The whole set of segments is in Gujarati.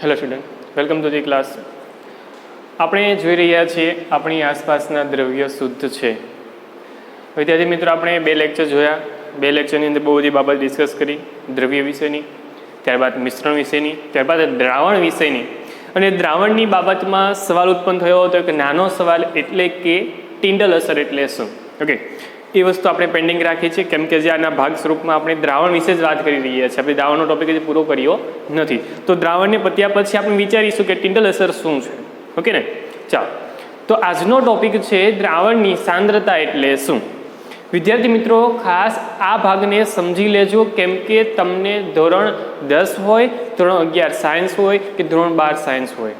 Hello student, welcome to the class. આપણે જોઈ રહ્યા છીએ આપણી આસપાસના દ્રવ્ય શુદ્ધ છે. વિદ્યાર્થી મિત્રો, આપણે બે લેક્ચર જોયા. બે લેક્ચરની અંદર બહુ બધી બાબત ડિસ્કસ કરી, દ્રવ્ય વિશેની, ત્યારબાદ મિશ્રણ વિશેની, ત્યારબાદ દ્રાવણ વિશેની. અને દ્રાવણની બાબતમાં સવાલ ઉત્પન્ન થયો હતો, એક નાનો સવાલ, એટલે કે ટિન્ડલ અસર એટલે શું? ઓકે, એ વસ્તુ આપણે પેન્ડિંગ રાખી છે, કેમ કે જે આના ભાગ સ્વરૂપમાં આપણે દ્રાવણ વિશે જ વાત કરી રહ્યા છીએ. આપણે દ્રાવણનો ટોપિક હજી પૂરો કર્યો નથી, તો દ્રાવણને પત્યા પછી આપણે વિચારીશું કે ટિન્ડલ અસર શું છે. ઓકે ને? ચાલો, તો આજનો ટોપિક છે દ્રાવણની સાંદ્રતા એટલે શું. વિદ્યાર્થી મિત્રો, ખાસ આ ભાગને સમજી લેજો, કેમ કે તમને ધોરણ 10 હોય, ધોરણ 11 સાયન્સ હોય કે ધોરણ 12 સાયન્સ હોય,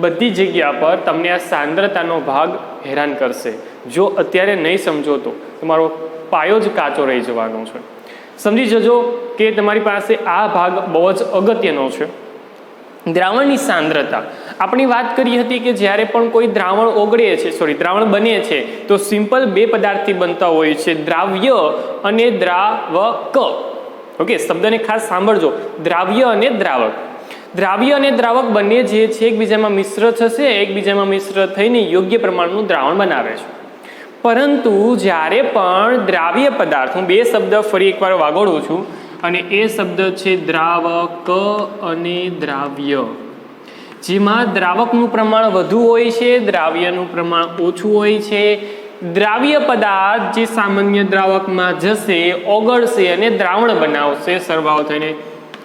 બધી જગ્યા પર તમને આ સાંદ્રતાનો ભાગ હેરાન કરશે. જો અત્યારે નહીં સમજો તો તમારો પાયો જ કાચો રહી જવાનો છે. સમજી જજો કે તમારી પાસે આ ભાગ બહુ જ અગત્યનો છે. દ્રાવણની સાંદ્રતા આપણી વાત કરી હતી કે જ્યારે પણ કોઈ દ્રાવણ ઓગળે છે, દ્રાવણ બને છે, તો સિમ્પલ બે પદાર્થથી બનતા હોય છે, દ્રાવ્ય અને દ્રાવક. ઓકે, શબ્દને ખાસ સાંભળજો, દ્રાવ્ય અને દ્રાવક. દ્રાવ્ય અને દ્રાવક બંને જે છે એકબીજામાં મિશ્ર થશે, એકબીજામાં મિશ્ર થઈને યોગ્ય પ્રમાણનું દ્રાવણ બનાવે છે. પરંતુ જ્યારે પણ દ્રાવ્ય પદાર્થ, હું બે શબ્દ ફરી એકવાર વાગોળું છું, અને એ શબ્દ છે દ્રાવક અને દ્રાવ્ય. જેમાં દ્રાવકનું પ્રમાણ વધુ હોય છે, દ્રાવ્યનું પ્રમાણ ઓછું હોય છે. દ્રાવ્ય પદાર્થ જે સામાન્ય દ્રાવકમાં જશે, ઓગળશે અને દ્રાવણ બનાવશે, સરવાળો થઈને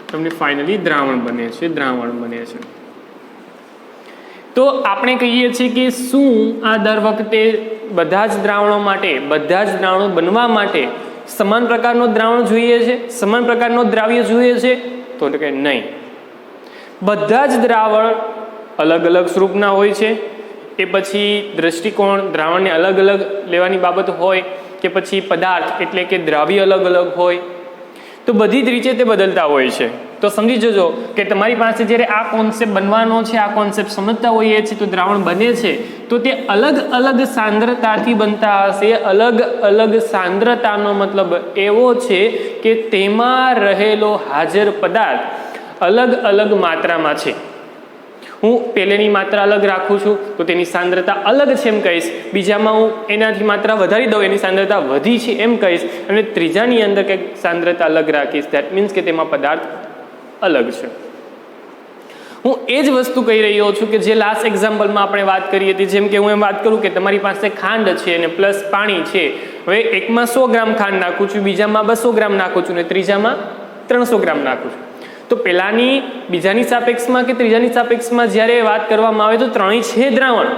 તમને ફાઇનલી દ્રાવણ બને છે, દ્રાવણ બને છે. તો આપણે કહીએ છીએ કે શું આ દર વખતે બધા જ દ્રાવણો માટે, બધા જ દ્રાવણો બનવા માટે સમાન પ્રકારનો દ્રાવણ જોઈએ છે, સમાન પ્રકારનો દ્રાવ્ય જોઈએ છે? તો કે નહીં. બધા જ દ્રાવણ અલગ અલગ સ્વરૂપના હોય છે. એ પછી દ્રષ્ટિકોણ, દ્રાવણને અલગ અલગ લેવાની બાબત હોય, કે પછી પદાર્થ એટલે કે દ્રાવ્ય અલગ અલગ હોય, તો બધી જ રીતે તે બદલતા હોય છે. તો સમજી જજો કે તમારી પાસે જ્યારે આ કોન્સેપ્ટ બનવાનો છે, આ કોન્સેપ્ટ સમજતા હોઈએ છીએ, તો દ્રાવણ બને છે તો તે અલગ અલગ સાંદ્રતાથી બનતા હશે. અલગ અલગ સાંદ્રતાનો મતલબ એવો છે કે તેમાં રહેલો હાજર પદાર્થ અલગ અલગ માત્રામાં છે. હું પહેલેની માત્રા અલગ રાખું છું તો તેની સાંદ્રતા અલગ છે એમ કહીશ, બીજામાં હું એનાથી માત્રા વધારી દઉં, એની સાંદ્રતા વધી છે એમ કહીશ, અને ત્રીજાની અંદર કંઈક સાંદ્રતા અલગ રાખીશ. ધેટ મીન્સ કે તેમાં પદાર્થ અલગ છે. હું એ જ વસ્તુ કહી રહ્યો છું કે જે લાસ્ટ એક્ઝામ્પલમાં આપણે વાત કરી હતી. જેમ કે હું એમ વાત કરું કે તમારી પાસે ખાંડ છે અને પ્લસ પાણી છે. હવે એકમાં 100 ગ્રામ ખાંડ નાખું છું, બીજામાં 200 ગ્રામ નાખું છું, અને ત્રીજામાં 300 ગ્રામ નાખું છું. તો પહેલાની બીજાની સાપેક્ષમાં કે ત્રીજાની સાપેક્ષમાં જ્યારે વાત કરવામાં આવે તો ત્રણેય છે દ્રાવણ,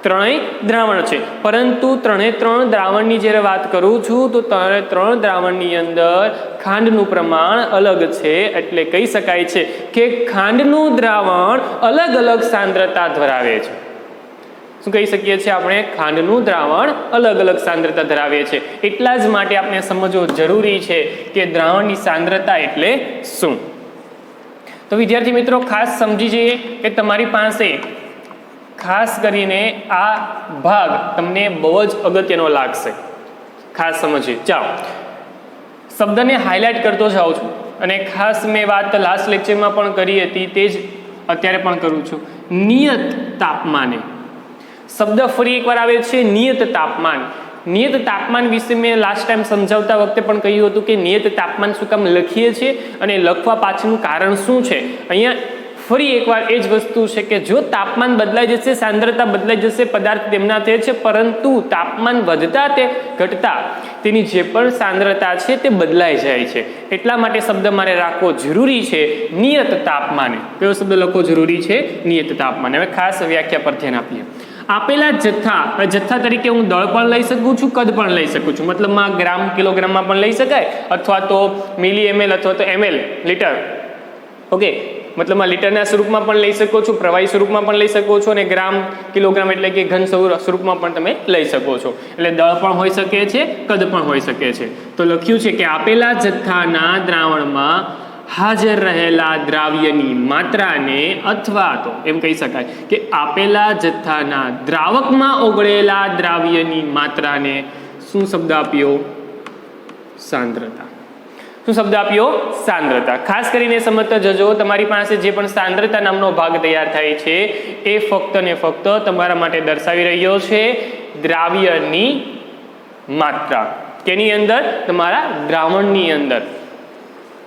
ત્રણેય દ્રાવણ છે. પરંતુ ત્રણે ત્રણ દ્રાવણની જ્યારે વાત કરું છું તો ત્રણ દ્રાવણની અંદર ખાંડનું પ્રમાણ અલગ છે. એટલે કહી શકાય છે કે ખાંડનું દ્રાવણ અલગ અલગ સાંદ્રતા ધરાવે છે. શું કહી શકીએ છીએ આપણે? ખાંડનું દ્રાવણ અલગ અલગ સાંદ્રતા ધરાવે છે. એટલા જ માટે આપણે સમજવું જરૂરી છે કે દ્રાવણની સાંદ્રતા એટલે શું. તો વિદ્યાર્થી મિત્રો, ખાસ સમજી જઈએ કે તમારી પાસે ખાસ કરીને આ ભાગ તમને બહુ જ અગત્યનો લાગશે. ખાસ સમજીએ. ચાલો, શબ્દને હાઇલાઇટ કરતો જાઉં છું, અને ખાસ મેં વાત લાસ્ટ લેક્ચરમાં પણ કરી હતી, તે જ અત્યારે પણ કરું છું. નિયત તાપમાને શબ્દ ફરી એકવાર આવે છે, નિયત તાપમાન. નિયત તાપમાન વિશે મેં લાસ્ટ ટાઈમ સમજાવતા વખતે પણ કહ્યું હતું કે નિયત તાપમાન શું કામ લખીએ છીએ અને લખવા પાછળનું કારણ શું છે. અહીંયા ફરી એકવાર એ જ વસ્તુ છે કે જો તાપમાન બદલાઈ જશે, સાંદ્રતા બદલાઈ જશે, પદાર્થ તેમના તે છે, પરંતુ તાપમાન વધતા તે ઘટતા તેની જે પણ સાંદ્રતા છે તે બદલાઈ જાય છે. એટલા માટે શબ્દ મારે રાખવો જરૂરી છે, નિયત તાપમાને. કયો શબ્દ લખવો જરૂરી છે? નિયત તાપમાને. હવે ખાસ વ્યાખ્યા પર ધ્યાન આપીએ. આપેલા જથ્થા તરીકે હું દળ પણ લઈ શકું છું, કદ પણ લઈ શકું છું. મતલબમાં ગ્રામ, કિલોગ્રામમાં પણ લઈ શકાય, અથવા તો મિલી ml અથવા તો ml, લીટર. ઓકે, મતલબમાં લીટરના સ્વરૂપમાં પણ લઈ શકો છો, પ્રવાહી સ્વરૂપમાં પણ લઈ શકો છો, અને ગ્રામ, કિલોગ્રામ એટલે કે ઘન સ્વરૂપમાં પણ તમે લઈ શકો છો. એટલે દળ પણ હોઈ શકે છે, કદ પણ હોઈ શકે છે. તો લખ્યું છે કે આપેલા જથ્થાના દ્રાવણમાં હાજર રહેલા દ્રાવ્યની માત્રાને, અથવા તો એમ કહી શકાય કે આપેલા જથ્થાના દ્રાવકમાં ઓગળેલા દ્રાવ્યની માત્રાને શું શબ્દ આપ્યો? સાંદ્રતા. શું શબ્દ આપ્યો? સાંદ્રતા. ખાસ કરીને સમજતા જજો, તમારી પાસે જે પણ સાંદ્રતા નામનો ભાગ તૈયાર થાય છે એ ફક્ત ને ફક્ત તમારા માટે દર્શાવી રહ્યો છે દ્રાવ્યની માત્રા. કેની અંદર? તમારા દ્રાવણની અંદર.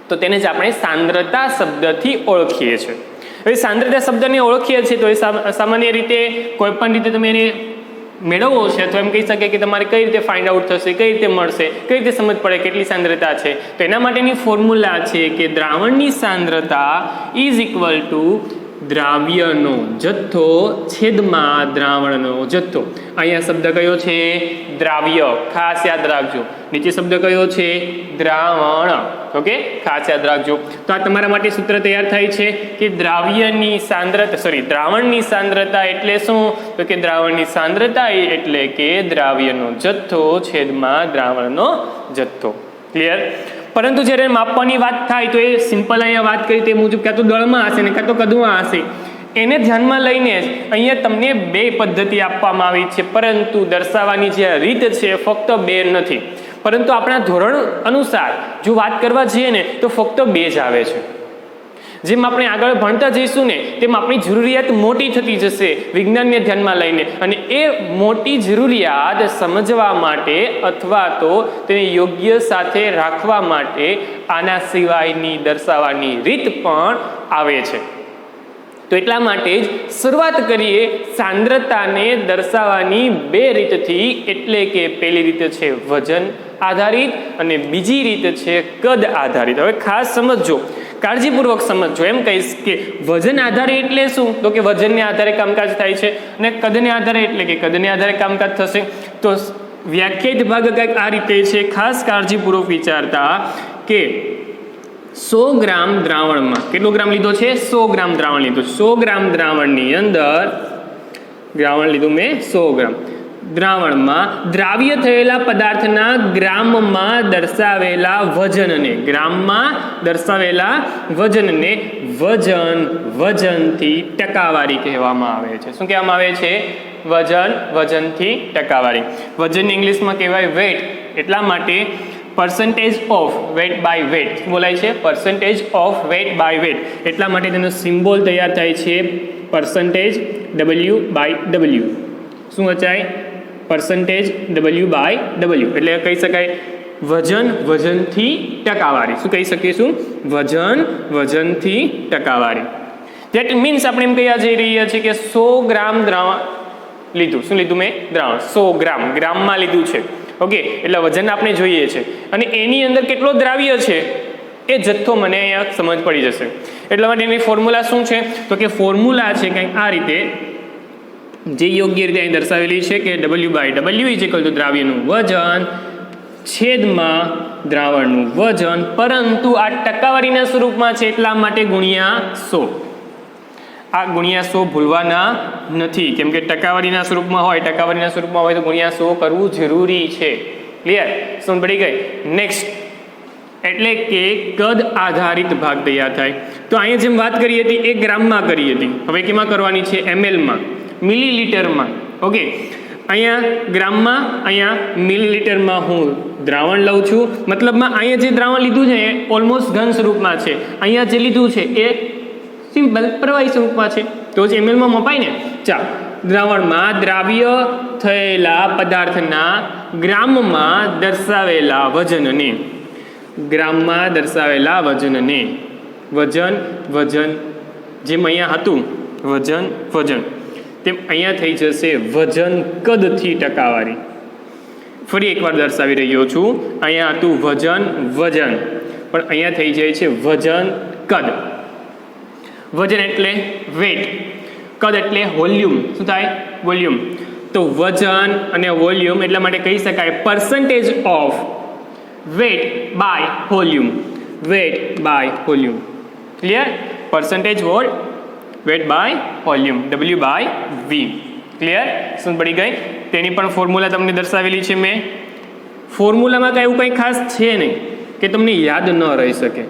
તો તેને જ આપણે સાંદ્રતા શબ્દથી ઓળખીએ છીએ. હવે સાંદ્રતા શબ્દને ઓળખીએ છીએ તો એ સામાન્ય રીતે કોઈ પણ રીતે તમે એને મેળવવો છે તો એમ કહી શકે કે તમારે કઈ રીતે ફાઇન્ડ આઉટ થશે, કઈ રીતે મળશે, કઈ રીતે સમજ પડે કેટલી સાંદ્રતા છે. તો એના માટેની ફોર્મ્યુલા છે કે દ્રાવણની સાંદ્રતા ઇઝ ઇક્વલ ટુ દ્રાવ્યનો જથ્થો છેદમાં દ્રાવણનો જથ્થો. અહીંયા શબ્દ કયો છે? દ્રાવ્ય. ખાસ યાદ રાખજો. નીચે શબ્દ કયો છે? દ્રાવણ. ઓકે, ખાસ યાદ રાખજો. તો આ તમારા માટે સૂત્ર તૈયાર થાય છે કે દ્રાવ્યની સાંદ્રતા દ્રાવણની સાંદ્રતા એટલે શું? તો કે દ્રાવણની સાંદ્રતા એટલે કે દ્રાવ્યનો જથ્થો છેદમાં દ્રાવણનો જથ્થો. ક્લિયર? પરંતુ જ્યારે માપવાની વાત થાય તો એ સિમ્પલ અહીંયા વાત કરી તે મુજબ કાં તો દળમાં હશે ને કાં તો કદમાં હશે. એને ધ્યાનમાં લઈને જ અહીંયા તમને બે પદ્ધતિ આપવામાં આવી છે, પરંતુ દર્શાવવાની જે રીત છે ફક્ત બે નથી, પરંતુ આપણા ધોરણ અનુસાર જો વાત કરવા જઈએ ને તો ફક્ત બે જ આવે છે. જેમ આપણે આગળ ભણતા જઈશું ને તેમ આપણી જરૂરિયાત મોટી થતી જશે વિજ્ઞાનને ધ્યાનમાં લઈને, અને એ મોટી જરૂરિયાત સમજવા માટે અથવા તો તેને યોગ્ય સાથે રાખવા માટે આના સિવાયની દર્શાવવાની રીત પણ આવે છે. તો એટલા માટે જ શરૂઆત કરીએ સાંદ્રતાને દર્શાવવાની બે રીતથી. એટલે કે પહેલી રીત છે વજન આધારિત અને બીજી રીત છે કદ આધારિત. હવે ખાસ સમજજો, કાળજીપૂર્વક સમજજો. એમ કહીશ કે વજન આધારે એટલે શું? તો કે વજનને આધારે કામકાજ થાય છે, અને કદને આધારે એટલે કે કદને આધારે કામકાજ થશે. તો વ્યાખ્યાયિત ભાગ કંઈક આ રીતે છે. ખાસ કાળજીપૂર્વક વિચારતા કે 100 ગ્રામ દ્રાવણમાં કેટલો ગ્રામ લીધો છે? 100 ગ્રામ દ્રાવણ લીધું. 100 ગ્રામ દ્રાવણની અંદર દ્રાવણ લીધું મેં 100 ગ્રામ દ્રાવણમાં દ્રાવ્ય થયેલા પદાર્થના ગ્રામમાં દર્શાવેલા વજનને વજનથી ટકાવારી કહેવામાં આવે છે. શું કહેવામાં આવે છે? વજનથી ટકાવારી. વજન ઇંગ્લિશમાં કહેવાય વેટ. એટલા માટે percentage of weight by weight બોલાય છે. percentage of weight by weight એટલા માટે તેનો સિમ્બોલ તૈયાર થાય છે percentage W/W. શું વચાય? percentage W/W એટલે કહી શકાય વજનથી ટકાવારી. શું કહી શકીશું? વજનથી ટકાવારી. ધેટ મીન્સ આપણે એમ કહેવા જઈ રહ્યા છીએ કે 100 ગ્રામ દ્રાવણ લીધું. શું લીધું મેં? દ્રાવણ 100 ગ્રામમાં લીધું છે. ઓકે, એટલે વજન આપણે જોઈએ છે અને એની અંદર કેટલો દ્રાવ્ય છે એ જથ્થો મને અહીંયા સમજ પડી જશે. એટલા માટે એની ફોર્મ્યુલા શું છે? તો કે ફોર્મ્યુલા છે કંઈક આ રીતે, જે યોગ્ય રીતે અહીં દર્શાવેલી છે કે W/W ઇઝ ઇક્વલ ટુ દ્રાવ્યનું વજન છેદમાં દ્રાવણનું વજન, પરંતુ આ ટકાવારીના સ્વરૂપમાં છે એટલા માટે ગુણ્યા 100. આ ગુણ્યા 100 ભૂલવાના નથી, કેમ કે ટકાવારીના સ્વરૂપમાં હોય તો ગુણ્યા 100 કરવું જરૂરી છે. ક્લિયર? સમજ પડી ગઈ? નેક્સ્ટ એટલે કે કદ આધારિત ભાગ તૈયાર થાય. તો અહીંયા જેમ વાત કરી હતી એ ગ્રામમાં કરી હતી, હવે કેમાં કરવાની છે? ml-માં, મિલીલીટરમાં. ઓકે, અહીંયા ગ્રામમાં, અહીંયા મિલીલીટરમાં હું દ્રાવણ લઉં છું. મતલબમાં અહીંયા જે દ્રાવણ લીધું છે એ ઓલમોસ્ટ ઘન સ્વરૂપમાં છે, અહીંયા જે લીધું છે એ સિમ્પલ પ્રવાહી સ્વરૂપમાં છે, તો જ ml-માં મપાય ને. ચાલો, દ્રાવણમાં દ્રાવ્ય થયેલા પદાર્થના ગ્રામમાં દર્શાવેલા વજનને વજન જેમ અહીંયા હતું વજન તેમ અહીંયા થઈ જશે વજન કદથી ટકાવારી. ફરી એકવાર દર્શાવી રહ્યો છું. અહીંયા હતું વજન પણ અહીંયા થઈ જાય છે વજન કદ. વજન એટલે વેટ, કદ એટલે વોલ્યુમ. શું થાય? વોલ્યુમ. તો વજન અને વોલ્યુમ એટલા માટે કહી શકાય percentage of weight by volume. Clear? percentage what? weight by volume, W/V. Clear? સમજ પડી ગઈ? તેની પણ ફોર્મ્યુલા તમને દર્શાવેલી છે મેં. ફોર્મ્યુલામાં કાંઈ એવું કંઈ ખાસ છે નહીં કે તમને યાદ ન રહી શકે.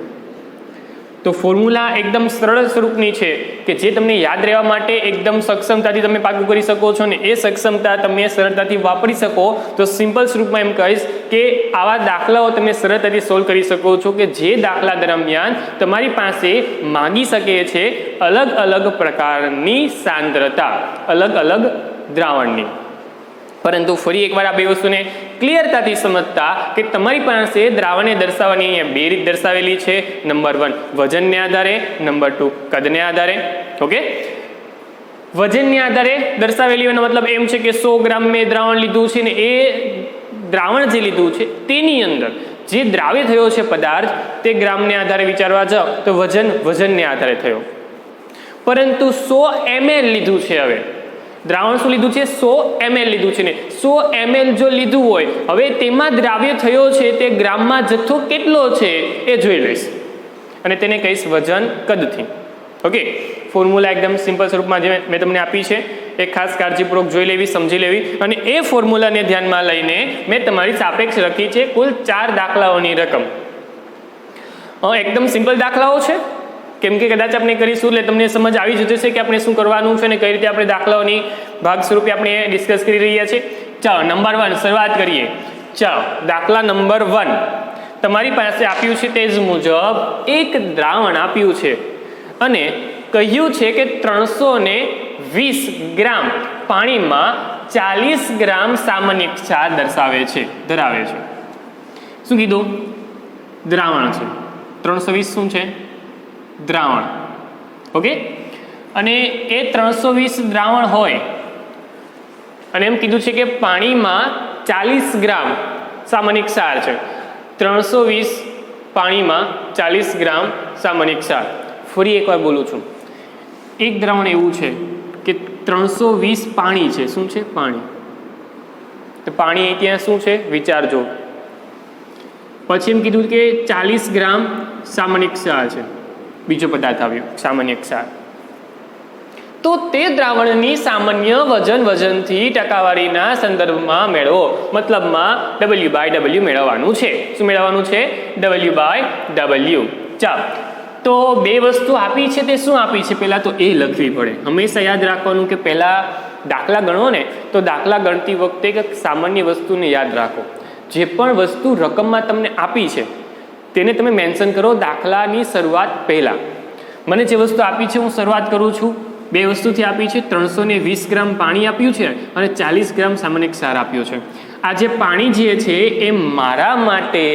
તો ફોર્મ્યુલા એકદમ સરળ સ્વરૂપની છે કે જે તમને યાદ રહેવા માટે એકદમ સક્ષમતાથી તમે પાકું કરી શકો છો ને એ સક્ષમતા તમે સરળતાથી વાપરી શકો. તો સિમ્પલ સ્વરૂપમાં એમ કહીશ કે આવા દાખલાઓ તમે સરળતાથી સોલ્વ કરી શકો છો કે જે દાખલા દરમિયાન તમારી પાસે માંગી શકે છે અલગ અલગ પ્રકારની સાંદ્રતા, અલગ અલગ દ્રાવણની. પરંતુ ફરી એકવાર આ બે વસ્તુને ક્લિયરતાથી સમજતા કે તમારી પાસે દ્રાવણને દર્શાવવાની અહીંયા બે રીત દર્શાવેલી છે. નંબર 1 વજનને આધારે, નંબર 2 કદને આધારે. ઓકે, વજનને આધારે દર્શાવેલી એનો મતલબ એમ છે કે 100 ગ્રામ મેં દ્રાવણ લીધું છે ને એ દ્રાવણ જે લીધું છે તેની અંદર જે દ્રાવ્ય થયો છે પદાર્થ તે ગ્રામને આધારે વિચારવા જાઓ તો વજનને આધારે થયો. પરંતુ 100 ml લીધું છે, હવે દ્રાવણ શું લીધું છે 100 ml લીધું છે ને 100 ml જો લીધું હોય હવે તેમાં દ્રાવ્ય થયો છે તે ગ્રામમાં જથ્થો કેટલો છે એ જોઈ લઈશ અને તેને કહીશ વજન કદથી. ઓકે, ફોર્મ્યુલા એકદમ સિમ્પલ સ્વરૂપમાં જે મેં તમને આપી છે એ ખાસ કાળજીપૂર્વક જોઈ લેવી, સમજી લેવી અને એ ફોર્મ્યુલાને ધ્યાનમાં લઈને મેં તમારી સાપેક્ષ લખી છે કુલ 4 દાખલાઓની રકમ. એકદમ સિમ્પલ દાખલાઓ છે કેમ કે કદાચ આપણે કરીશું એટલે તમને સમજ આવી જશે કે આપણે શું કરવાનું છે અને કઈ રીતે આપણે દાખલાઓની ભાગ સ્વરૂપે આપણે ડિસ્કસ કરી રહ્યા છીએ. ચાલો નંબર 1 શરૂઆત કરીએ. ચાલો દાખલા નંબર 1 તમારી પાસે આપ્યું છે તે જ મુજબ એક દ્રાવણ આપ્યું છે અને કહ્યું છે કે 320 ગ્રામ પાણીમાં 40 ગ્રામ સામાન્ય ક્ષાર ધરાવે છે. શું કીધું? દ્રાવણ છે. 320 શું છે? દ્રાવણ. ઓકે, અને એ 320 દ્રાવણ હોય અને એમ કીધું છે કે પાણીમાં 40 ગ્રામ સામાન્ય ક્ષાર છે. 320 પાણીમાં 40 ગ્રામ સામાન્ય ક્ષાર. ફરી એકવાર બોલું છું, એક દ્રાવણ એવું છે કે 320 પાણી છે. શું છે? પાણી. તો પાણી ત્યાં શું છે વિચારજો. પછી એમ કીધું કે 40 ગ્રામ સામાન્ય ક્ષાર છે, બીજો પદાર્થ આવ્યો સામાન્ય ક્ષાર. તો તે દ્રાવણની સામાન્ય વજનથી ટકાવારીના સંદર્ભમાં મેળવો. મતલબમાં W/W મેળવવાનું છે. શું મેળવવાનું છે? W/W. ચાલો, તો બે વસ્તુ આપી છે તે શું આપી છે પહેલા તો એ લખવી પડે. હંમેશા યાદ રાખવાનું કે પહેલા દાખલા ગણો ને તો દાખલા ગણતી વખતે એક સામાન્ય વસ્તુને યાદ રાખો. જે પણ વસ્તુ રકમમાં તમને આપી છે તેને તમે મેન્શન કરો દાખલાની શરૂઆત પહેલાં. મને જે વસ્તુ આપી છે હું શરૂઆત કરું છું બે વસ્તુથી આપી છે. 320 ગ્રામ પાણી આપ્યું છે અને 40 ગ્રામ સામાન્ય ક્ષાર આપ્યો છે. આ જે પાણી જે છે એ મારા માટે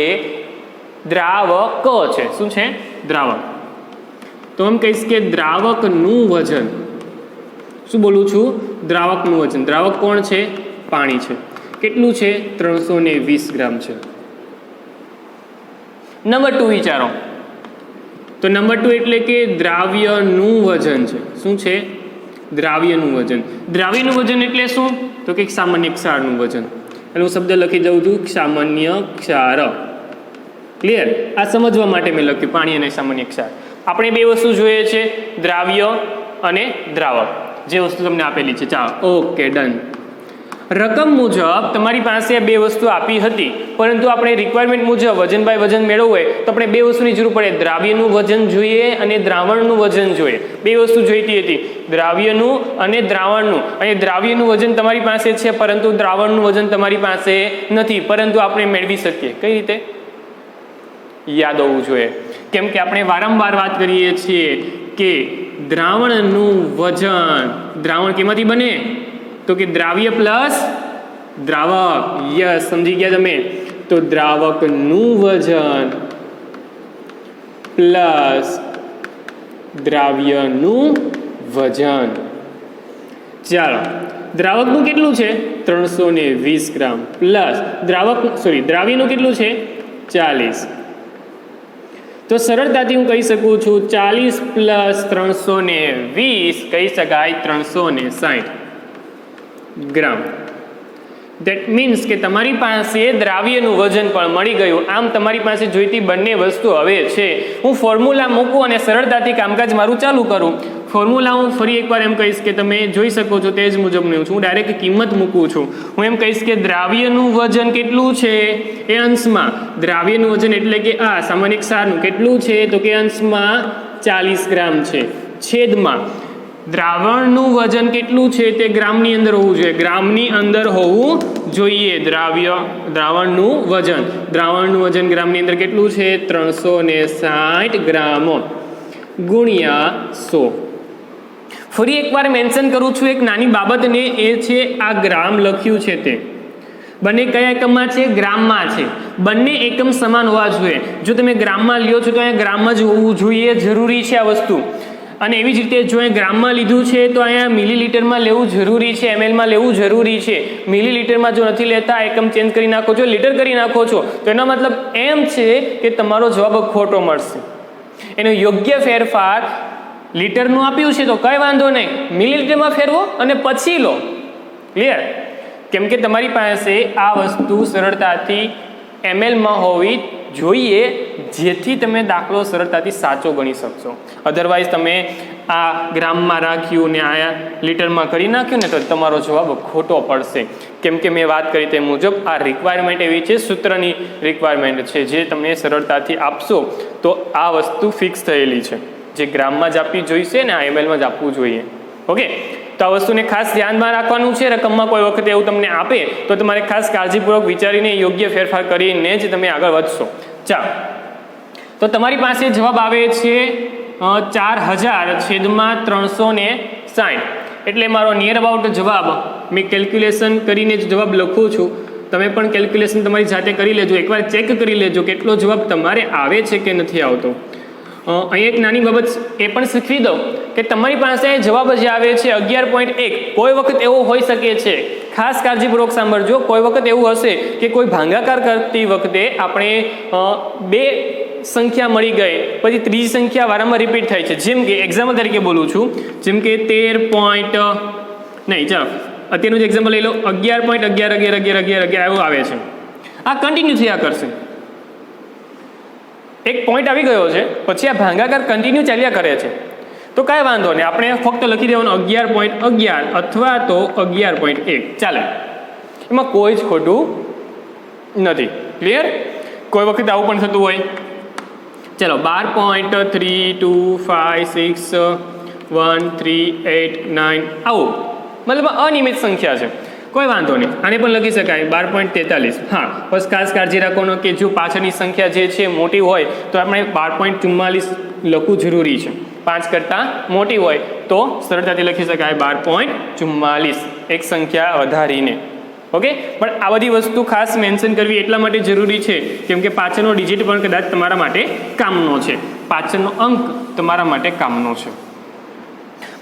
દ્રાવક છે. શું છે? દ્રાવક. તો એમ કહીશ કે દ્રાવકનું વજન. શું બોલું છું? દ્રાવકનું વજન. દ્રાવક કોણ છે? પાણી છે. કેટલું છે? 320 ગ્રામ છે. નંબર 2 વિચારો. તો નંબર 2 એટલે કે દ્રાવ્યનું વજન છે. શું છે? દ્રાવ્યનું વજન. દ્રાવ્યનું વજન એટલે શું? તો કે સામાન્ય ક્ષારનું વજન. એટલે હું શબ્દ લખી દઉં છું સામાન્ય ક્ષાર. ક્લિયર? આ સમજવા માટે મેં લખ્યું પાણી અને સામાન્ય ક્ષાર. આપણે બે વસ્તુ જોઈએ છે, દ્રાવ્ય અને દ્રાવક. જે વસ્તુ તમને આપેલી છે. ચાલો, ઓકે, ડન. રકમ મુજબ તમારી પાસે બે વસ્તુ આપી હતી પરંતુ આપણે રિક્વાયરમેન્ટ મુજબ વજન બાય વજન મેળવવું હોય તો આપણે બે વસ્તુની જરૂર પડે. દ્રાવ્યનું વજન જોઈએ અને દ્રાવણનું વજન જોઈએ. બે વસ્તુ જોઈતી હતી, દ્રાવ્યનું અને દ્રાવણનું. અને દ્રાવ્યનું વજન તમારી પાસે છે પરંતુ દ્રાવણનું વજન તમારી પાસે નથી, પરંતુ આપણે મેળવી શકીએ. કઈ રીતે? યાદ હોવું જોઈએ. કેમ કે આપણે વારંવાર વાત કરીએ છીએ કે દ્રાવણનું વજન, દ્રાવણ કેમાંથી બને? તો કે દ્રાવ્ય પ્લસ દ્રાવક. યસ, સમજી ગયા તમે? તો દ્રાવકનું વજન પ્લસ દ્રાવ્યનું વજન. ચાલો, દ્રાવકનું કેટલું છે? 320 ગ્રામ પ્લસ દ્રાવ્યનું કેટલું છે? 40. તો સરળતાથી હું કહી શકું છું 40 પ્લસ 320 કહી શકાય 360 ગ્રામ. ધેટ મીન્સ કે તમારી પાસે દ્રાવ્યનું વજન પણ મળી ગયું. આમ તમારી પાસે જોઈતી બંને વસ્તુ હવે છે. હું ફોર્મ્યુલા મૂકું અને સરળતાથી કામકાજ મારું ચાલુ કરું. ફોર્મ્યુલા હું ફરી એકવાર એમ કહીશ કે તમે જોઈ શકો છો તે જ મુજબનું છું. હું ડાયરેક્ટ કિંમત મૂકું છું. હું એમ કહીશ કે દ્રાવ્યનું વજન કેટલું છે એ અંશમાં, દ્રાવ્યનું વજન એટલે કે આ સામાન્ય ક્ષારનું કેટલું છે તો કે અંશમાં 40 ગ્રામ છે, છેદમાં દ્રાવણનું વજન કેટલું છે તે ગ્રામની અંદર હોવું જોઈએ, ગ્રામની અંદર હોવું જોઈએ. દ્રાવણનું વજન ગ્રામની અંદર કેટલું છે 360 ગ્રામ ગુણ્યા 100. ફરી એકવાર મેન્શન કરું છું એક નાની બાબતને, એ છે આ ગ્રામ લખ્યું છે તે બંને કયા એકમમાં છે? ગ્રામમાં છે. બંને એકમ સમાન હોવા જોઈએ. જો તમે ગ્રામમાં લ્યો છો તો અહીંયા ગ્રામમાં જ હોવું જોઈએ, જરૂરી છે આ વસ્તુ. અને એવી જ રીતે જો અહીંયા ગ્રામમાં લીધું છે તો અહીંયા મિલીલીટરમાં લેવું જરૂરી છે, એમએલમાં લેવું જરૂરી છે. મિલીલીટરમાં જો નથી લેતા, એકમ ચેન્જ કરી નાખો છો, લીટર કરી નાખો છો, તો એનો મતલબ એમ છે કે તમારો જવાબ ખોટો મળશે. એનો યોગ્ય ફેરફાર લીટરનું આપ્યું છે તો કંઈ વાંધો નહીં, મિલીલીટરમાં ફેરવો અને પછી લો. ક્લિયર? કેમ કે તમારી પાસે આ વસ્તુ સરળતાથી એમએલમાં હોવી જોઈએ, જેથી તમે દાખલો સરળતાથી સાચો ગણી શકશો. અધરવાઇઝ તમે આ ગ્રામમાં રાખ્યું ને આ લીટરમાં કરી નાખ્યું ને તો તમારો જવાબ ખોટો પડશે. કેમ કે મેં વાત કરી તે મુજબ આ રિક્વાયરમેન્ટ એવી છે, સૂત્રની રિક્વાયરમેન્ટ છે, જે તમે સરળતાથી આપશો તો આ વસ્તુ ફિક્સ થયેલી છે. જે ગ્રામમાં જ આપવી જોઈશે ને આ એમએલમાં જ આપવું જોઈએ. ઓકે, તો આ વસ્તુને ખાસ ધ્યાનમાં રાખવાનું છે. રકમમાં કોઈ વખતે એવું તમને આપે તો તમારે ખાસ કાળજીપૂર્વક વિચારીને યોગ્ય ફેરફાર કરીને જ તમે આગળ વધશો. ચાલો, તો તમારી પાસે જવાબ આવે છે 4000/360. એટલે મારો નિયર અબાઉટ જવાબ મેં કેલ્ક્યુલેશન કરીને જ જવાબ લખું છું. તમે પણ કેલ્ક્યુલેશન તમારી જાતે કરી લેજો, એકવાર ચેક કરી લેજો કેટલો જવાબ તમારે આવે છે કે નથી આવતો. અહીં એક નાની બાબત એ પણ શીખવી દઉં કે તમારી પાસે જવાબ જે આવે છે 11.1. કોઈ વખત એવો હોઈ શકે છે, ખાસ કાળજીપૂર્વક સાંભળજો, કોઈ વખત એવું હશે કે કોઈ ભાગાકાર કરતી વખતે આપણે બે સંખ્યા મળી ગઈ, પછી ત્રીજી સંખ્યા વારંવાર રિપીટ થાય છે. જેમ કે એક્ઝામ્પલ તરીકે બોલું છું, જેમ કે 13. નહીં, ચાલો અત્યારનું જ એક્ઝામ્પલ લઈ લો. 11.111111 એવું આવે છે. આ કન્ટિન્યુ થયા કરશે. એક પોઈન્ટ આવી ગયો છે, પછી આ ભાગાકાર કન્ટિન્યુ ચાલ્યા કરે છે, તો કાંઈ વાંધો નહીં, આપણે ફક્ત લખી દેવાનું 11.11 અથવા તો 11.1 ચાલે. એમાં કોઈ જ ખોટું નથી. ક્લિયર? કોઈ વખત આવું પણ થતું હોય. ચલો 12.32561389 આવું, મતલબ અનિયમિત સંખ્યા છે, કોઈ વાંધો નહીં, આને પણ લખી શકાય 12.43. હા, બસ ખાસ કાળજી રાખવાનું કે જો પાછળની સંખ્યા જે છે મોટી હોય તો આપણે 12.44 લખવું જરૂરી છે. 5 કરતાં મોટી હોય તો સરળતાથી લખી શકાય 12.44, એક સંખ્યા વધારીને. ઓકે, પણ આ બધી વસ્તુ ખાસ મેન્શન કરવી એટલા માટે જરૂરી છે કેમ કે પાછળનો ડિજિટ પણ કદાચ તમારા માટે કામનો છે, પાછળનો અંક તમારા માટે કામનો છે.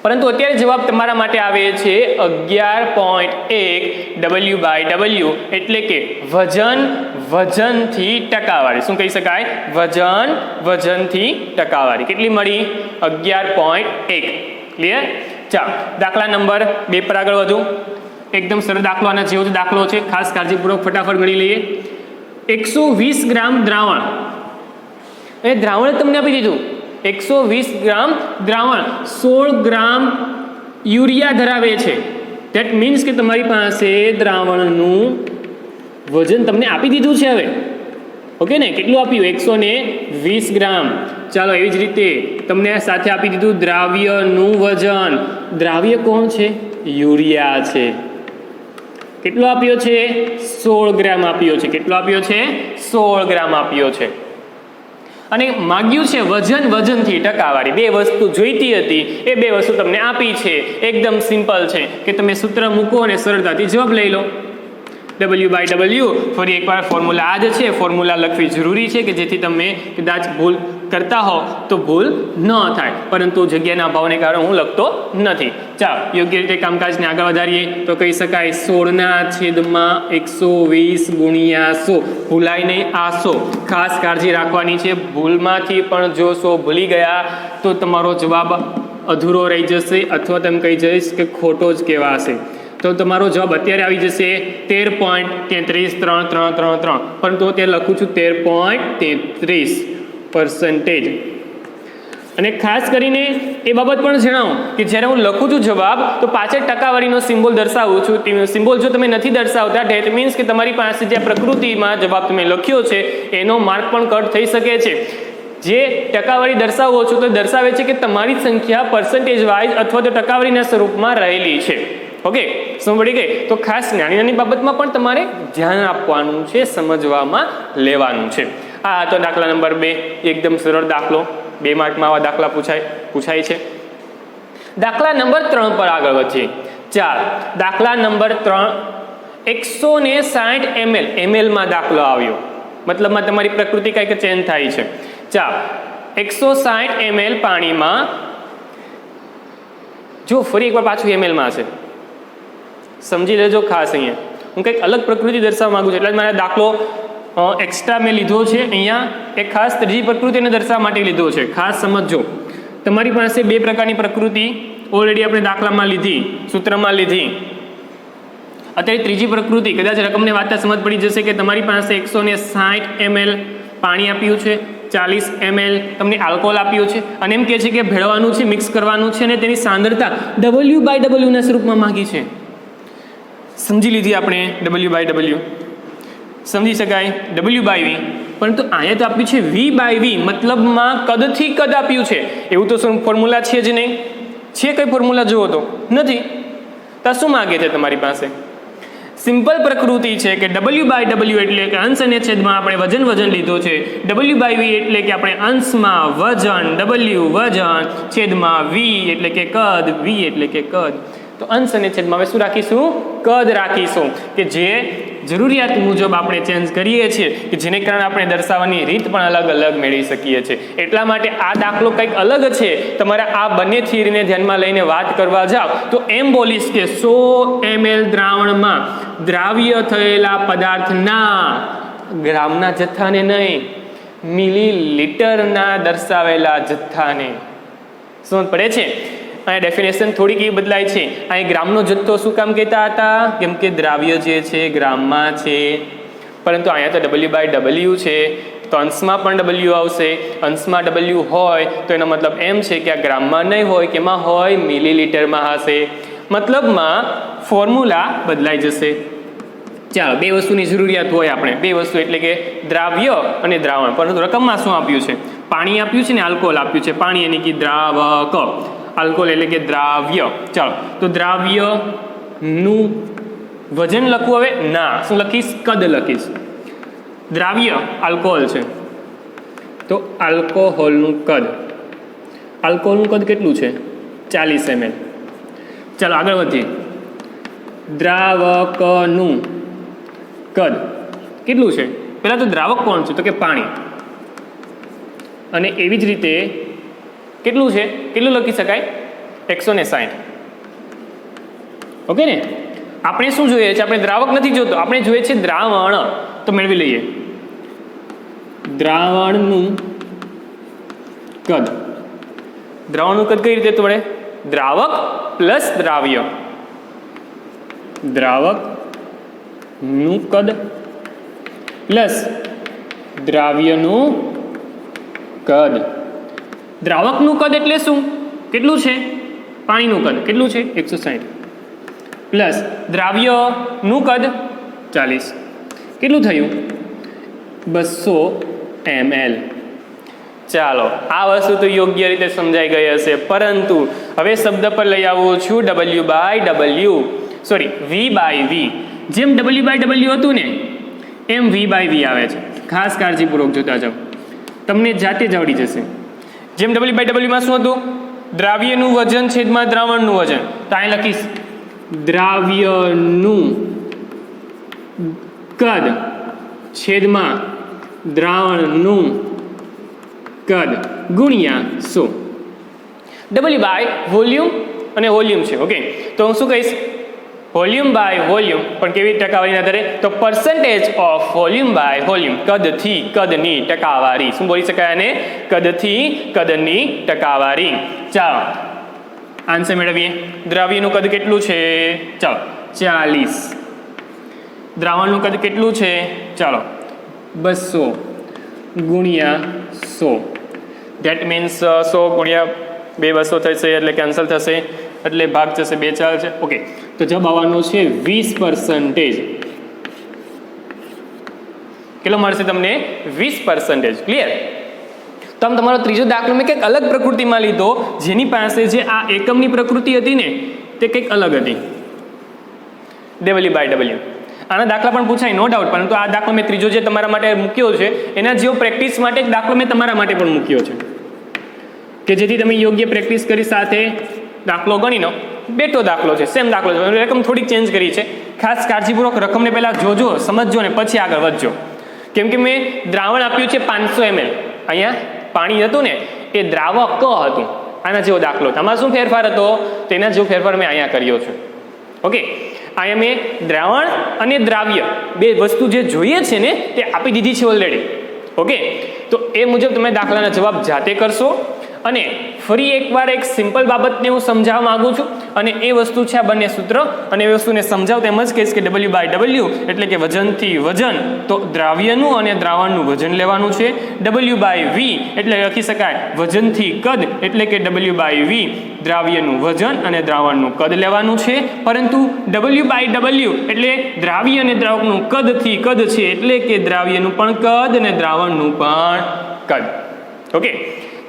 પરંતુ અત્યારે જવાબ તમારા માટે આવે છે 11.1 W/W, એટલે કે વજનથી ટકાવારી. શું કહી શકાય? વજનથી ટકાવારી. કેટલી મળી? 11.1. ક્લિયર? ચાલો, દાખલા નંબર 2 પર આગળ વધુ. એકદમ સરળ દાખલો, આના જેવો જ દાખલો છે, ખાસ કાળજીપૂર્વક ફટાફટ ગણી લઈએ. 120 ગ્રામ દ્રાવણ, એ દ્રાવણ તમને આપી દીધું. 120 ગ્રામ દ્રાવણ 16 ગ્રામ યુરિયા ધરાવે છે. ધેટ મીન્સ કે તમારી પાસે દ્રાવણનું વજન તમને આપી દીધું છે. હવે ઓકે ને, કેટલું આપ્યું? 120 ગ્રામ. ચાલો, એવી જ રીતે તમને સાથે આપી દીધું દ્રાવ્યનું વજન. દ્રાવ્ય કોણ છે? યુરિયા છે. કેટલો આપ્યો છે? 16 ગ્રામ આપ્યો છે. કેટલો આપ્યો છે? 16 ગ્રામ આપ્યો છે. અને માગ્યું છે વજનથી ટકાવારી. બે વસ્તુ જોઈતી હતી, એ બે વસ્તુ તમને આપી છે. એકદમ સિમ્પલ છે કે તમે સૂત્ર મૂકો અને સરળતાથી જવાબ લઈ લો. W/W, ફરી એકવાર ફોર્મ્યુલા આ જ છે, ફોર્મ્યુલા લખવી જરૂરી છે કે જેથી તમે કદાચ ભૂલ કરતા હો તો ભૂલ ન થાય, પરંતુ જગ્યાના અભાવને કારણે હું લખતો નથી. ચાલો, યોગ્ય રીતે કામકાજને આગળ વધારીએ તો કહી શકાય 16/120 ગુણ્યા 100. ભૂલાય નહીં આ 100, ખાસ કાળજી રાખવાની છે. ભૂલમાંથી પણ જો 100 ભૂલી ગયા તો તમારો જવાબ અધૂરો રહી જશે અથવા તમે કહી જઈશ કે ખોટો જ કહેવાશે. તો તમારો જવાબ અત્યારે આવી જશે 13.333333, પરંતુ અત્યારે લખું છું 13.33%. અને ખાસ કરીને એ બાબત પણ જણાવો કે જ્યારે હું લખું છું જવાબ તો પાછળ ટકાવારીનો સિમ્બોલ દર્શાવું છું. સિમ્બોલ જો તમે નથી દર્શાવતા ધેટ મીન્સ કે તમારી પાસે જે પ્રકૃતિમાં જવાબ તમે લખ્યો છે એનો માર્ક પણ કટ થઈ શકે છે. જે ટકાવારી દર્શાવો છો તો દર્શાવે છે કે તમારી સંખ્યા પર્સન્ટેજ વાઇઝ અથવા તો ટકાવારીના સ્વરૂપમાં રહેલી છે. ઓકે, સમજી ગઈ? તો ખાસ નાની નાની બાબતમાં પણ તમારે ધ્યાન આપવાનું છે, સમજવામાં લેવાનું છે. આ તો દાખલા નંબર 2, એકદમ સરળ દાખલો. 2 માર્કમાં આવા દાખલા પૂછાય છે. દાખલા નંબર 3 પર આગળ વધીએ. ચાલ, દાખલા નંબર 3, 160 ml, ml માં દાખલો આવ્યો, મતલબમાં તમારી પ્રકૃતિ કંઈક ચેન્જ થાય છે. ચાલ, 160 ml પાણીમાં, જો ફરી એકવાર પાછું ml માં છે, સમજી લેજો ખાસ. અહીંયા હું કંઈક અલગ પ્રકૃતિ દર્શાવવા માંગુ છું, એટલે મારા દાખલો એક્સ્ટ્રા મેં લીધો છે. અહીંયા એક ખાસ ત્રીજી પ્રકૃતિને દર્શાવવા માટે લીધો છે. ખાસ સમજો, તમારી પાસે 2 પ્રકારની પ્રકૃતિ ઓલરેડી આપણે દાખલામાં લીધી, સૂત્રમાં લીધી. અત્યારે ત્રીજી પ્રકૃતિ, કદાચ રકમને વાંચતા સમજ પડી જશે કે તમારી પાસે 160 ml પાણી આપ્યું છે, 40 ml તમને આલ્કોહોલ આપ્યું છે, અને એમ કહે છે કે ભેળવાનું છે, મિક્સ કરવાનું છે, અને તેની સાંદ્રતા W/W ના સ્વરૂપમાં માંગી છે. સમજી લીધી આપણે W/W, સમજી શકાય W/V, પરંતુ અહીંયા તો આપ્યું છે V/V, મતલબમાં કદથી કદ આપ્યું છે. એવું તો શું ફોર્મ્યુલા છે જ નહીં? છે કઈ ફોર્મ્યુલા જુઓ તો નથી. તો શું માગે છે તમારી પાસે? સિમ્પલ પ્રકૃતિ છે કે W/W એટલે કે અંશ અને છેદમાં આપણે વજન લીધો છે. W/V એટલે કે આપણે અંશમાં વજન, W વજન, છેદમાં V એટલે કે કદ, V એટલે કે કદ. તો અંશ અને છેદમાં હવે શું રાખીશું? કદ રાખીશું, કે જે જરૂરિયાત મુજબ આપણે ચેન્જ કરીએ છીએ, કે જેને કારણે આપણે દર્શાવવાની રીત પણ અલગ અલગ મેળવી શકીએ છીએ. એટલા માટે આ દાખલો કંઈક અલગ છે. તમારે આ બંને થિયરીને ધ્યાનમાં લઈને વાત કરવા જાઓ તો એમ બોલીશ કે 100 ml દ્રાવણમાં દ્રાવ્ય થયેલા પદાર્થના ગ્રામના જથ્થાને નહીં, મિલીલીટરના દર્શાવેલા જથ્થાને. સમજ પડે છે? અહીંયા ડેફિનેશન થોડીક એ બદલાય છે. અહીં ગ્રામનો જથ્થો શું કામ કહેતા હતા? કેમ કે દ્રાવ્ય જે છે ગ્રામમાં છે, પરંતુ અહીંયા તો W/W છે, તો અંશમાં પણ W આવશે. અંશમાં W હોય તો એનો મતલબ એમ છે કે આ ગ્રામમાં નહીં હોય, કેમાં હોય? મિલીલીટરમાં હશે. મતલબમાં ફોર્મ્યુલા બદલાઈ જશે. ચાલો, 2 વસ્તુની જરૂરિયાત હોય આપણે, 2 વસ્તુ એટલે કે દ્રાવ્ય અને દ્રાવણ. પરંતુ રકમમાં શું આપ્યું છે? પાણી આપ્યું છે ને આલ્કોહોલ આપ્યું છે. પાણી એટલે કે દ્રાવક, આલ્કોહોલ એટલે કે દ્રાવ્ય. ચાલો, તો દ્રાવ્યનું વજન લખવું હવે? ના, શું લખીશ? કદ લખીશ. દ્રાવ્ય આલ્કોહોલ છે તો આલ્કોહોલનું કદ, આલ્કોહોલનું કદ કેટલું છે? 40 ml. ચાલો આગળ વધીએ. દ્રાવકનું કદ કેટલું છે? પહેલા તો દ્રાવક કોણ છે? તો કે પાણી. અને એવી જ રીતે કેટલું છે? કેટલું લખી શકાય? 160. ઓકે ને? આપણે શું જોઈએ છે? આપણે દ્રાવક નથી જોતો, આપણે જોઈએ છે દ્રાવણ. તો મેળવી લઈએ દ્રાવણનું કદ. દ્રાવણનું કદ કઈ રીતે મળે? દ્રાવક પ્લસ દ્રાવ્ય. દ્રાવકનું કદ પ્લસ દ્રાવ્યનું કદ. દ્રાવકનું કદ એટલે શું? કેટલું છે? પાણીનું કદ કેટલું છે? 160 પ્લસ દ્રાવ્યનું કદ 40. કેટલું થયું? 200 ml. ચાલો, આ વસ્તુ તો યોગ્ય રીતે સમજાઈ ગઈ હશે, પરંતુ હવે શબ્દ પર લઈ આવું છું W/W, સોરી V/V. જેમ W/W હતું ને એમ V/V આવે છે. ખાસ કાળજીપૂર્વક જોતા જાઓ, તમને જાતે જ આવડી જશે. જેમ W/W માં શું હતું? દ્રાવ્યનું વજન છેદમાં દ્રાવણનું વજન. તો અહીં લખીશ દ્રાવ્યનું કદ છેદમાં દ્રાવણનું કદ ગુણ્યા 100. W/વોલ્યુમ અને વોલ્યુમ છે. ઓકે, તો હું શું કહીશ? વોલ્યુમ/વોલ્યુમ, પણ કેવી ટકાવારીના આધારે? તો પર્સન્ટેજ ઓફ વોલ્યુમ/વોલ્યુમ, કદથી કદની ટકાવારી. શું બોલી શકાય આને? કદથી કદની ટકાવારી. ચાલો આન્સર મેળવીએ. દ્રાવ્યનું કદ કેટલું છે? ચાલો 40. દ્રાવણનું કદ કેટલું છે? ચાલો 200 ગુણ્યા 100. ધેટ મીન્સ 100 ગુણ્યા 200 થશે એટલે કેન્સલ થશે એટલે ભાગ થશે 2 4 છે. ઓકે, તો જવાબ આવવાનો છે 20%. કેટલો મળશે તમને? 20%. ક્લિયર? તો આમ તમારો ત્રીજો દાખલો મેં કંઈક અલગ પ્રકૃતિમાં લીધો, જેની પાસે જે આ એકમની પ્રકૃતિ હતી ને તે કંઈક અલગ હતી. W/W. આના દાખલા પણ પૂછાય, નો ડાઉટ, પરંતુ આ દાખલો મેં ત્રીજો જે તમારા માટે મૂક્યો છે એના જેવો પ્રેક્ટિસ માટે એક દાખલો મેં તમારા માટે પણ મૂક્યો છે કે જેથી તમે યોગ્ય પ્રેક્ટિસ કરી સાથે દાખલો ગણી લો. બેઠો દાખલો છે, સેમ દાખલો છે, રકમ થોડીક ચેન્જ કરી છે. ખાસ કાળજીપૂર્વક રકમને પહેલાં જોજો, સમજજો ને પછી આગળ વધજો. કેમ કે મેં દ્રાવણ આપ્યું છે 500 ml. અહીંયા પાણી હતું ને એ દ્રાવક હતું, આના જેવો દાખલો. આમાં શું ફેરફાર હતો? તો એના જેવો ફેરફાર મેં અહીંયા કર્યો છે. ઓકે, અહીંયા મેં દ્રાવણ અને દ્રાવ્ય બે વસ્તુ જે જોઈએ છે ને તે આપી દીધી છે ઓલરેડી. ઓકે, તો એ મુજબ તમે દાખલાના જવાબ જાતે કરશો. અને ફરી એકવાર એક સિમ્પલ બાબતને હું સમજાવવા માગું છું, અને એ વસ્તુ છે આ બંને સૂત્ર, અને એ વસ્તુને સમજાવતા એમ જ કહીશ કે W/W એટલે કે વજનથી વજન, તો દ્રાવ્યનું અને દ્રાવણનું વજન લેવાનું છે. W/V એટલે લખી શકાય વજનથી કદ એટલે કે W/V દ્રાવ્યનું વજન અને દ્રાવણનું કદ લેવાનું છે. પરંતુ W/W એટલે દ્રાવ્ય અને દ્રાવકનું કદથી કદ છે એટલે કે દ્રાવ્યનું પણ કદ અને દ્રાવણનું પણ કદ. ઓકે,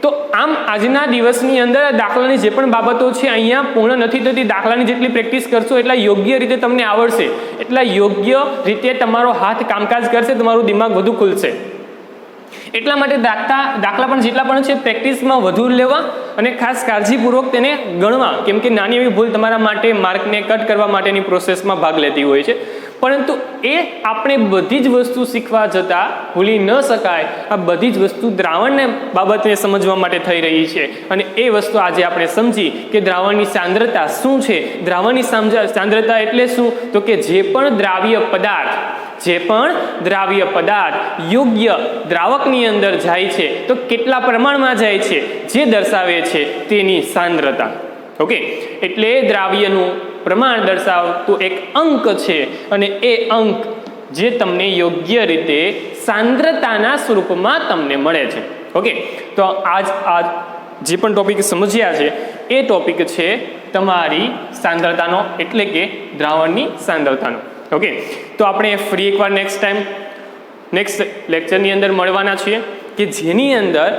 તો આમ આજના દિવસની અંદર દાખલાની જે પણ બાબતો છે અહીંયા પૂર્ણ નથી થતી. દાખલાની જેટલી પ્રેક્ટિસ કરશો એટલા યોગ્ય રીતે તમને આવડશે, એટલા યોગ્ય રીતે તમારો હાથ કામકાજ કરશે, તમારું દિમાગ વધુ ખુલશે. એટલા માટે દાખલા પણ જેટલા પણ છે પ્રેક્ટિસમાં વધુ લેવા અને ખાસ કાળજીપૂર્વક તેને ગણવા. કેમ કે નાની એવી ભૂલ તમારા માટે માર્કને કટ કરવા માટેની પ્રોસેસમાં ભાગ લેતી હોય છે. પરંતુ એ આપણે બધી જ વસ્તુ શીખવા જતાં ભૂલી ન શકાય. આ બધી જ વસ્તુ દ્રાવણને બાબતને સમજવા માટે થઈ રહી છે, અને એ વસ્તુ આજે આપણે સમજી કે દ્રાવણની સાંદ્રતા શું છે. દ્રાવણની સાંદ્રતા એટલે શું? તો કે જે પણ દ્રાવ્ય પદાર્થ યોગ્ય દ્રાવકની અંદર જાય છે તો કેટલા પ્રમાણમાં જાય છે જે દર્શાવે છે તેની સાંદ્રતા. ઓકે, એટલે દ્રાવ્યનું પ્રમાણ દર્શાવતું એક અંક છે, અને એ અંક જે તમને યોગ્ય રીતે સાંદ્રતાના સ્વરૂપમાં તમને મળે છે. ઓકે, તો આ જે પણ ટોપિક સમજ્યા છે એ ટોપિક છે તમારી સાંદ્રતાનો, એટલે કે દ્રાવણની સાંદ્રતાનો. ઓકે, તો આપણે ફરી એકવાર નેક્સ્ટ લેક્ચરની અંદર મળવાના છીએ કે જેની અંદર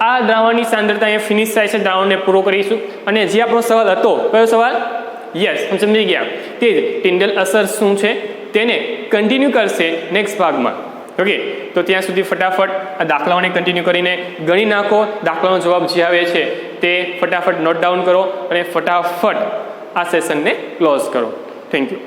આ દ્રાવણની સાંદ્રતા અહીંયા ફિનિશ થાય છે, દ્રાવણને પૂરો કરીશું. અને જે આપણો સવાલ હતો, કયો સવાલ? યસ, હું સમજી ગયા. તે જ ટિન્ડલ અસર શું છે તેને કન્ટિન્યુ કરશે નેક્સ્ટ ભાગમાં. ઓકે, તો ત્યાં સુધી ફટાફટ આ દાખલાઓને કન્ટિન્યુ કરીને ગણી નાખો. દાખલાનો જવાબ જે આવે છે તે ફટાફટ નોટ ડાઉન કરો અને ફટાફટ આ સેશનને ક્લોઝ કરો. Thank you.